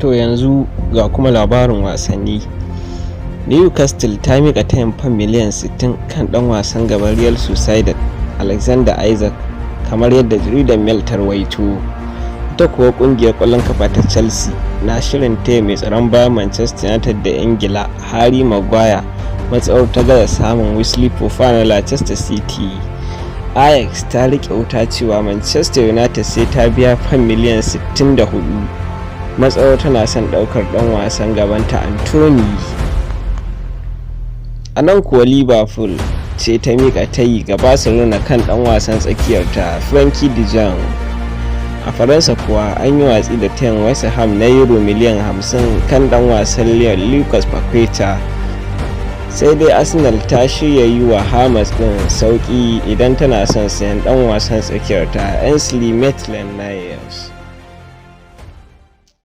To yanzu ga kuma labarin wasanni. Newcastle ta miƙa tayin fam miliyan 60 kan ɗan wasan gaban Real Sociedad Alexander Isak, kamar yadda jaridar Mail ta rawaito. Ita kuwa ƙungiyar ƙwallon kafa ta Chelsea na shirin taya mai tsaron bayan Manchester United da Ingila Harry Maguire matsawar ta gaza samun Wesley Fofana na Leicester City. Ajax ta riƙe wuta cewa Manchester United sai ta biya fam miliyan 64 matsawar tana son ɗaukar ɗan wasan gabanta Anthony. A nan kuwa Liverpool ce ta miƙa tayi ga Barcelona kan ɗan wasan tsakiyarta Frenkie de Jong. A Faransa kuwa an yi watsi da tayin West Ham na euro miliyan 50 kan ɗan wasan Lyon Lucas Paqueta. Sai dai Arsenal ta shirya yi wa Hamas ɗin sauƙi idan tana son sayan ɗan wasan tsakiyarta Ainsley Maitland-Niles.